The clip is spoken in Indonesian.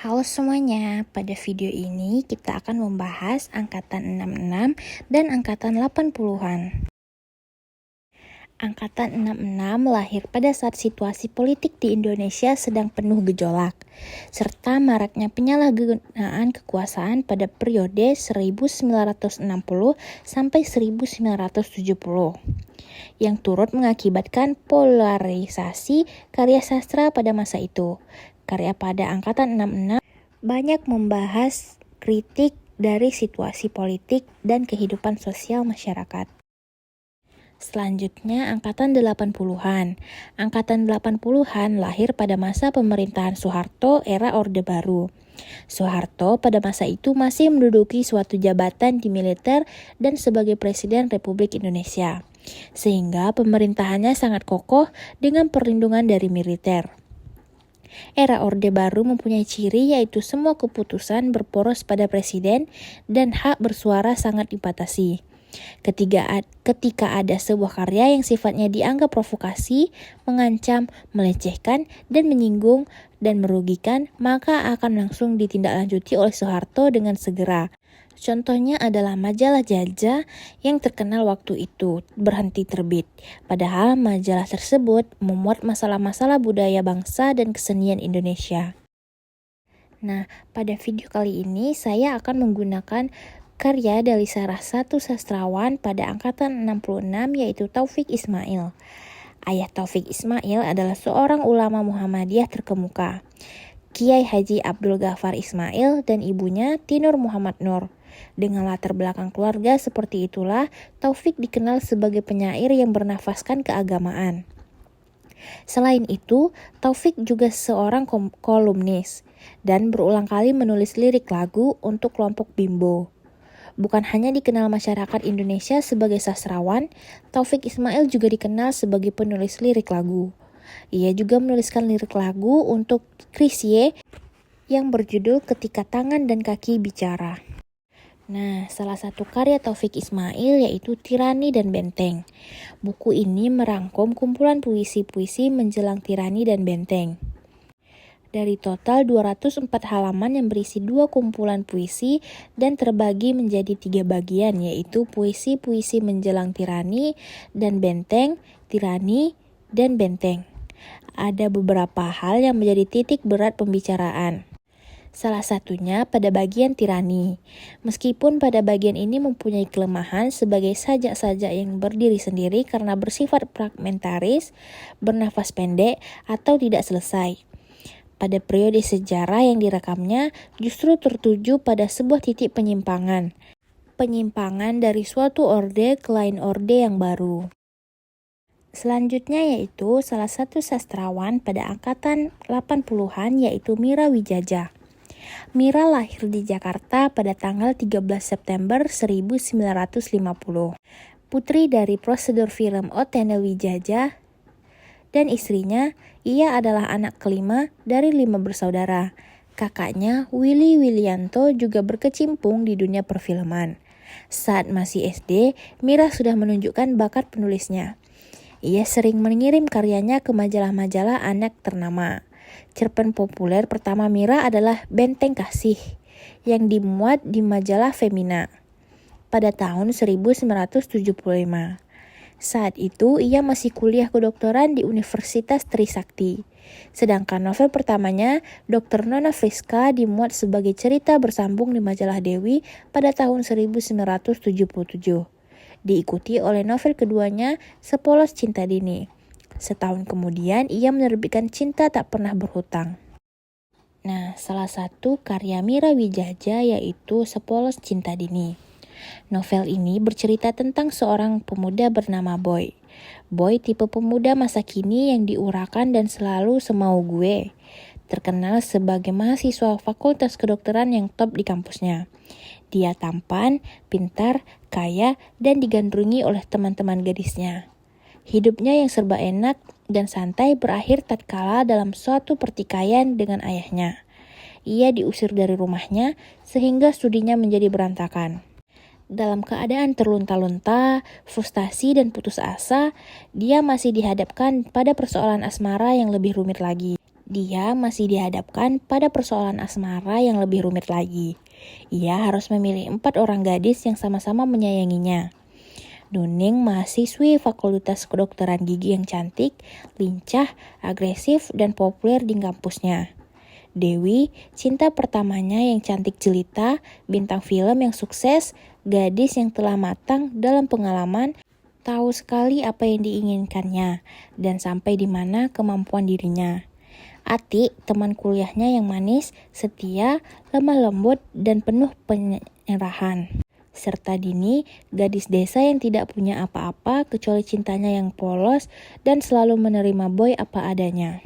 Halo semuanya, pada video ini kita akan membahas angkatan 66 dan angkatan 80-an. Angkatan 66 lahir pada saat situasi politik di Indonesia sedang penuh gejolak, serta maraknya penyalahgunaan kekuasaan pada periode 1960 sampai 1970, yang turut mengakibatkan polarisasi karya sastra pada masa itu. Karya pada angkatan 66 banyak membahas kritik dari situasi politik dan kehidupan sosial masyarakat. Selanjutnya, angkatan 80-an. Angkatan 80-an lahir pada masa pemerintahan Soeharto era Orde Baru. Soeharto pada masa itu masih menduduki suatu jabatan di militer dan sebagai Presiden Republik Indonesia, sehingga pemerintahannya sangat kokoh dengan perlindungan dari militer. Era Orde Baru mempunyai ciri yaitu semua keputusan berporos pada presiden dan hak bersuara sangat dibatasi. Ketika ada sebuah karya yang sifatnya dianggap provokasi, mengancam, melecehkan, dan menyinggung dan merugikan, maka akan langsung ditindaklanjuti oleh Soeharto dengan segera. Contohnya adalah majalah Jajah yang terkenal waktu itu berhenti terbit, padahal majalah tersebut memuat masalah-masalah budaya bangsa dan kesenian Indonesia. Nah, pada video kali ini saya akan menggunakan karya dari salah satu sastrawan pada angkatan 66 yaitu Taufik Ismail. Ayah Taufik Ismail adalah seorang ulama Muhammadiyah terkemuka, Kiai Haji Abdul Ghaffar Ismail, dan ibunya Tinur Muhammad Nur. Dengan latar belakang keluarga seperti itulah, Taufik dikenal sebagai penyair yang bernafaskan keagamaan. Selain itu, Taufik juga seorang kolumnis dan berulang kali menulis lirik lagu untuk kelompok Bimbo. Bukan hanya dikenal masyarakat Indonesia sebagai sastrawan, Taufik Ismail juga dikenal sebagai penulis lirik lagu. Ia juga menuliskan lirik lagu untuk Chrisye yang berjudul Ketika Tangan dan Kaki Bicara. Nah, salah satu karya Taufik Ismail yaitu Tirani dan Benteng. Buku ini merangkum kumpulan puisi-puisi menjelang tirani dan benteng. Dari total 204 halaman yang berisi 2 kumpulan puisi dan terbagi menjadi 3 bagian, yaitu puisi-puisi menjelang tirani dan benteng, tirani, dan benteng. Ada beberapa hal yang menjadi titik berat pembicaraan. Salah satunya pada bagian tirani. Meskipun pada bagian ini mempunyai kelemahan sebagai sajak-sajak yang berdiri sendiri karena bersifat fragmentaris, bernafas pendek, atau tidak selesai. Pada periode sejarah yang direkamnya justru tertuju pada sebuah titik penyimpangan. Penyimpangan dari suatu orde ke lain orde yang baru. Selanjutnya yaitu salah satu sastrawan pada angkatan 80-an yaitu Mira Wijajah. Mira lahir di Jakarta pada tanggal 13 September 1950. Putri dari prosedur film Othenel Wijajah dan istrinya, ia adalah anak kelima dari 5 bersaudara. Kakaknya, Willy Willianto, juga berkecimpung di dunia perfilman. Saat masih SD, Mira sudah menunjukkan bakat penulisnya. Ia sering mengirim karyanya ke majalah-majalah anak ternama. Cerpen populer pertama Mira adalah Benteng Kasih, yang dimuat di majalah Femina pada tahun 1975. Saat itu, ia masih kuliah kedokteran di Universitas Trisakti. Sedangkan novel pertamanya, Dr. Nona Friska, dimuat sebagai cerita bersambung di majalah Dewi pada tahun 1977. Diikuti oleh novel keduanya, Sepolos Cinta Dini. Setahun kemudian, ia menerbitkan Cinta Tak Pernah Berhutang. Nah, salah satu karya Mira Wijajah yaitu Sepolos Cinta Dini. Novel ini bercerita tentang seorang pemuda bernama Boy. Boy tipe pemuda masa kini yang diurahkan dan selalu semau gue. Terkenal sebagai mahasiswa fakultas kedokteran yang top di kampusnya. Dia tampan, pintar, kaya, dan digandrungi oleh teman-teman gadisnya. Hidupnya yang serba enak dan santai berakhir tatkala dalam suatu pertikaian dengan ayahnya. Ia diusir dari rumahnya sehingga studinya menjadi berantakan. Dalam keadaan terlunta-lunta, frustasi, dan putus asa, dia masih dihadapkan pada persoalan asmara yang lebih rumit lagi. Dia masih dihadapkan pada persoalan asmara yang lebih rumit lagi. Ia harus memilih 4 orang gadis yang sama-sama menyayanginya. Nuning mahasiswi Fakultas Kedokteran Gigi yang cantik, lincah, agresif, dan populer di kampusnya. Dewi, cinta pertamanya yang cantik jelita, bintang film yang sukses, gadis yang telah matang dalam pengalaman, tahu sekali apa yang diinginkannya, dan sampai di mana kemampuan dirinya. Ati, teman kuliahnya yang manis, setia, lemah lembut, dan penuh penyerahan. Serta Dini, gadis desa yang tidak punya apa-apa kecuali cintanya yang polos dan selalu menerima Boy apa adanya.